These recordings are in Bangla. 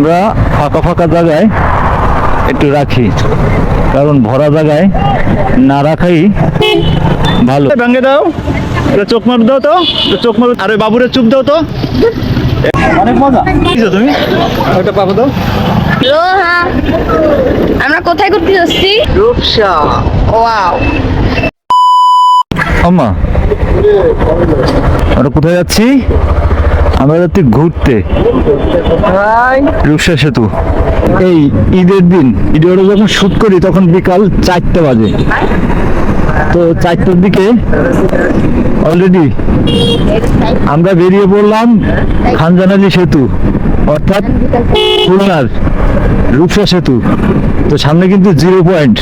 আমরা ফাঁকা ফাঁকা জায়গায় একটু রাখি, কারণ ভরা জায়গায় না রাখাই ভালো। ভাঙে দাও, চোখ মার দাও তো, চোখ মার। আরে বাবুরে চুপ দাও তো, অনেক মজা। তুমি ওটা পাবো তো। আমরা কোথায় ঘুরতে যাচ্ছি? রূপসা। ওয়াও, আম্মা আমরা কোথায় যাচ্ছি? আমরা যাচ্ছি ঘুরতে রূপসা সেতু। এই ঈদের দিন ভিডিওটা যখন শুট করি তখন বিকাল 4টা বাজে। তো 4টার দিকে অলরেডি আমরা বেরিয়ে পড়লাম খানজানালি সেতু, অর্থাৎ খুলনার রূপসা সেতু। তো সামনে কিন্তু 0 পয়েন্ট।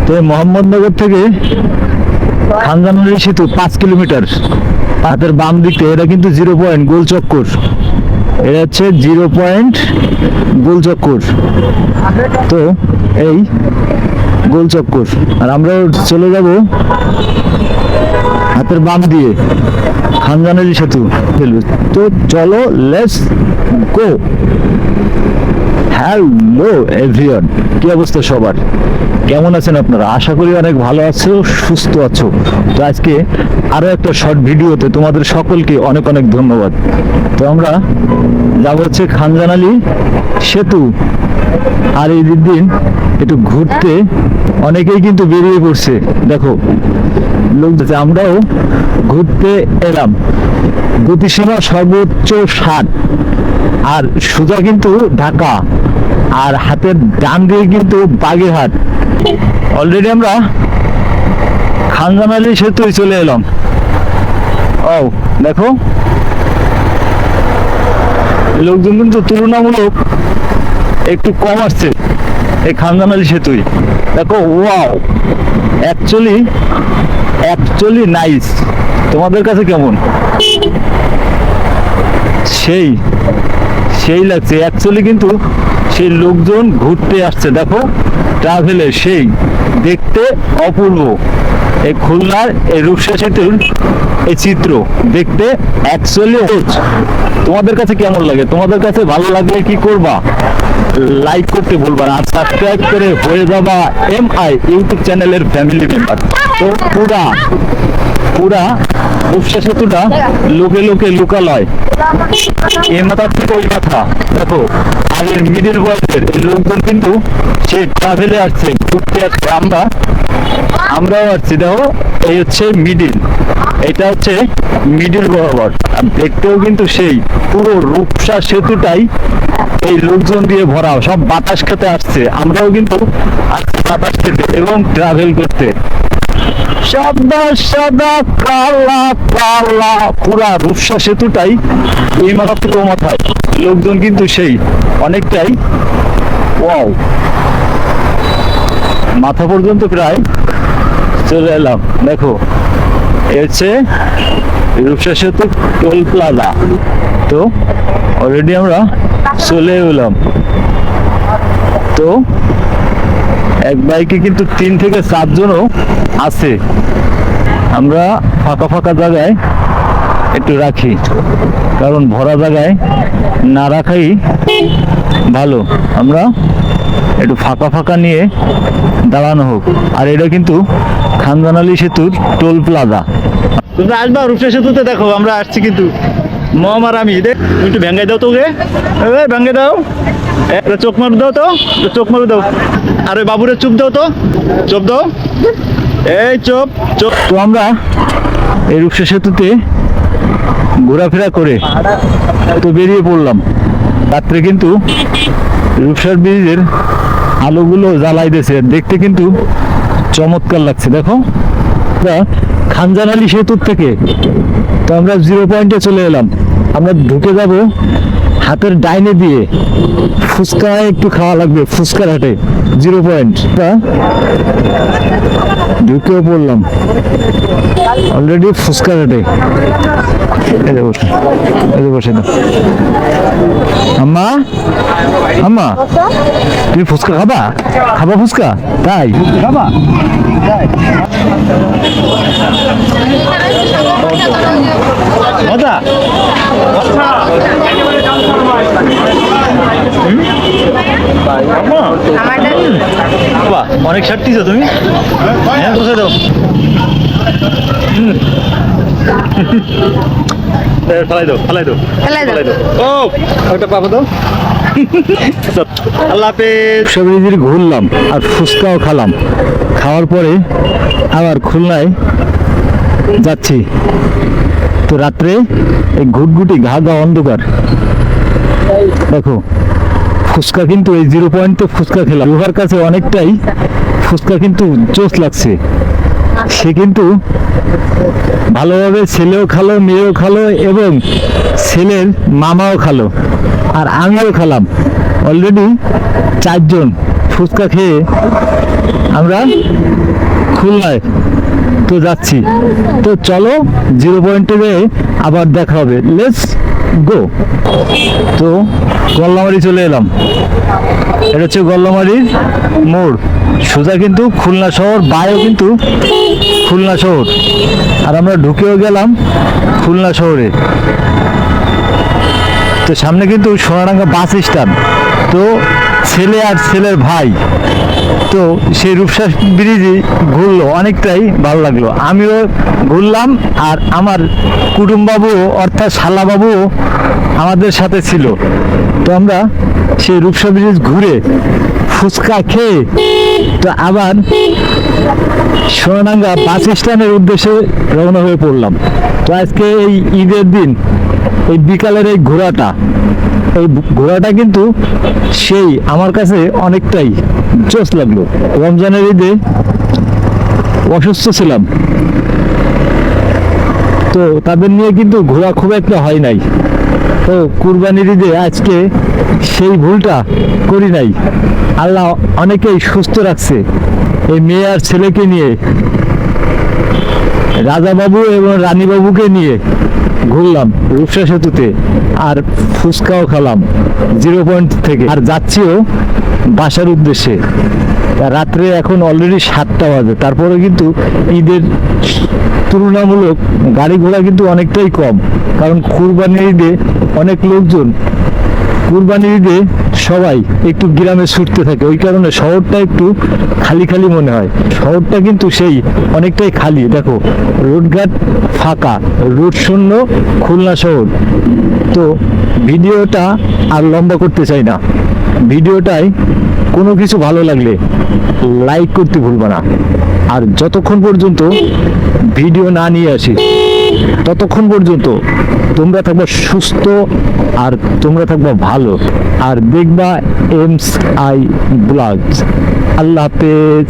তো মোহাম্মদনগর থেকে খানজানালি সেতু 5 কিলোমিটার। হাতের বাম দিকে এটা কিন্তু 0 পয়েন্ট গোল চক্কর। এটা হচ্ছে 0 পয়েন্ট গোল চক্কর। তো এই গোল চক্কর, আর আমরা চলে যাব হাতের বাম দিয়ে খানজানালি সেতু। তো চলো, লেটস গো। হ্যালো এভরিওয়ান, কি অবস্থা সবার? কেমন আছেন আপনারা? আশা করি অনেক ভালো আছো, সুস্থ আছো। তো আজকে আরো একটা শর্ট ভিডিওতে তোমাদের সকলকে অনেক অনেক ধন্যবাদ। তো আমরা যাব হচ্ছে খানজানালি সেতু। আর এই দিন একটু ঘুরতে অনেকেই কিন্তু বেরিয়ে পড়ছে, দেখো লোক। আমরাও ঘুরতে এলাম। গতিসীমা সর্বোচ্চ 60, আর সোজা কিন্তু ঢাকা, আর হাতের ডান দিকে কিন্তু বাগেরহাট। অলরেডি আমরা খানজানালি সেতুই চলে এলাম। ও দেখো, লোকজন কিন্তু তুলনামূলক একটু কম আসছে এই খানজানালি সেতুই। দেখো, ওয়াও, অ্যাকচুয়ালি নাইস। তোমাদের কাছে কেমন? সেই লাগছে অ্যাকচুয়ালি। কিন্তু সেই লোকজন ঘুরতে আসছে, দেখো ট্রাভেলের, সেই দেখতে অপূর্ব। এই খুলনার এই রূপসা সেতুর এই চিত্র দেখতে অ্যাকচুয়ালি। তোমাদের কাছে কেমন লাগে? তোমাদের কাছে ভালো লাগলে কি করবা? লাইক করতে ভুলবা না, আর সাবস্ক্রাইব করে হয়ে যাবা MI ইউটিউব চ্যানেলের ফ্যামিলি মেম্বার। তো পুরা রূপসা সেতুটা লোকে লোকে লোকালয়, এ মাথা থেকে ওই মাথা। দেখো, আর এর মিডিল বয়সের লোকজন কিন্তু সে ট্রাভেলে আসছে, ঘুরতে আসছে। আমরাও আসছি। দেখো, এই হচ্ছে মিডিল, এটা হচ্ছে মিডিল বরাবর। আর দেখতেও কিন্তু সেই পুরো রূপসা সেতুটাই এই লোকজন দিয়ে ভরা। সব বাতাস খেতে আসছে, আমরাও কিন্তু আসছি বাতাস খেতে এবং ট্রাভেল করতে। সাদা সাদা কালা কালা পুরা রূপসা সেতুটাই এই মাথা থেকে ও মাথায় লোকজন কিন্তু সেই অনেকটাই। ওয়াও, মাথা পর্যন্ত প্রায় চলে এলাম। দেখো, এ হচ্ছে রূপসা সেতু টোল প্লাজা। তো অলরেডি আমরা চলে এলাম। তো এক বাইকে কিন্তু 3 থেকে 7 জনও আছে। আমরা ফাঁকা ফাঁকা জায়গায় একটু রাখি, কারণ ভরা জায়গায় না রাখাই ভালো। আমরা একটু ফাঁকা ফাঁকা নিয়ে দাঁড়ানো হোক। আর এটা কিন্তু খানজানালি সেতুর টোল প্লাজা। তোমরা আসবা রূপসা সেতুতে। দেখো, আমরা আসছি কিন্তু মম আর আমি। দেখ, তুমি একটু ভেঙ্গাই দাও তোকে, ভেঙ্গে দাও, চোখ মার দাও তো, চোখ মার দাও। আরে বাবুরে চুপ দাও তো, চুপ দাও, এই চুপ চুপ। তো আমরা এই রূপসা সেতুতে ঘোরাফেরা করে তো বেরিয়ে পড়লাম। রাত্রে কিন্তু রূপসার ব্রিজের আলোগুলো জ্বালাই দিয়েছে, দেখতে কিন্তু চমৎকার লাগছে। দেখো, খানজানালি সেতুর থেকে তো আমরা 0 পয়েন্টে চলে এলাম। আমরা ঢুকে যাব হাতের ডাইনে দিয়ে। ফুচকা একটু খাওয়া লাগবে ফুচকার হাটে, 0 পয়েন্ট। ঢুকেও পড়লাম অলরেডি ফুচকার হাটে। বসে না আম্মা, আম্মা তুমি ফুচকা খাবা? ফুচকা? তাই খাবা? মজা। আমারটা বাহ, অনেক ছাড়তিছো তুমি। হ্যাঁ, কোথায় দাও? ফেলাই দাও, ফেলাই দাও, ফেলাই দাও। ফেলাই দাও। ও, ওটা পাবো দাও। আল্লাহ হাফেজ। সবজি ঘুরলাম আর ফুচকাও খেলাম, খাওয়ার পরে আবার খুলনায় যাচ্ছি। তো রাত্রে এই ঘুটঘুটি ঘা গা অন্ধকার, দেখো ফুচকা কিন্তু এই 0 পয়েন্টে ফুচকা খেলাম। রুহার কাছে অনেকটাই ফুচকা কিন্তু জোশ লাগছে। সে কিন্তু ভালোভাবে ছেলেও খালো, মেয়েও খালো এবং ছেলের মামাও খালো আর আমিও খেলাম। অলরেডি 4 জন ফুচকা খেয়ে আমরা খুলনায় তো যাচ্ছি। তো চলো 0 পয়েন্টে গিয়ে আবার দেখা হবে। Let's go. তো গল্লামারি চলে এলাম। এটা হচ্ছে গল্লামারির মোড়, সোজা কিন্তু খুলনা শহর, বায়ও কিন্তু খুলনা শহর। আর আমরা ঢুকেও গেলাম খুলনা শহরে। তো সামনে কিন্তু সোনাডাঙ্গা বাস স্ট্যান্ড। তো ছেলে আর ছেলের ভাই তো সেই রূপসা ব্রিজে ঘুরলো, অনেকটাই ভালো লাগলো। আমিও ঘুরলাম আর আমার কুটুমবাবু অর্থাৎ শালাবাবু আমাদের সাথে ছিল। তো আমরা সেই রূপসা ব্রিজ ঘুরে ফুচকা খেয়ে তো আবার সোনাডাঙ্গা বাস স্ট্যান্ডের উদ্দেশ্যে রওনা হয়ে পড়লাম। তো আজকে এই ঈদের দিন এই বিকালের এই ঘোরাটা কিন্তু সেই আমার কাছে অনেকটাই জোশ লাগলো। রমজানের ঈদে অসুস্থ ছিলাম, তো তাদের নিয়ে কিন্তু ঘোরা খুব একটা হয় নাই। তো কুরবানির ঈদে আজকে সেই ভুলটা করি নাই। আল্লাহ অনেকেই সুস্থ রাখছে। এই মেয়ে আর ছেলেকে নিয়ে, রাজাবাবু এবং রানীবাবুকে নিয়ে ঘুরলাম রূপসা সেতুতে আর ফুচকাও খেলাম 0 পয়েন্ট থেকে। আর যাচ্ছিও বাসার উদ্দেশ্যে। রাত্রে এখন অলরেডি 7টা বাজে, তারপরে কিন্তু ঈদের তুলনামূলক গাড়ি ঘোড়া কিন্তু অনেকটাই কম, কারণ কুরবানির ঈদে অনেক লোকজন, কুরবানির ঈদে সবাই একটু গ্রামে ছুটতে থাকে, ওই কারণে শহরটা একটু খালি খালি মনে হয়। শহরটা কিন্তু সেই অনেকটাই খালি। দেখো রোডঘাট ফাঁকা, রোড শূন্য খুলনা শহর। তো ভিডিওটা আর লম্বা করতে চাই না। ভিডিওটায় কোনো কিছু ভালো লাগলে লাইক করতে ভুলবা না। আর যতক্ষণ পর্যন্ত ভিডিও না নিয়ে আসি ততক্ষণ পর্যন্ত তোমরা থাকবা সুস্থ আর তোমরা থাকবা ভালো আর দেখবা এমস আই ব্লগস। আল্লাহ হাফেজ।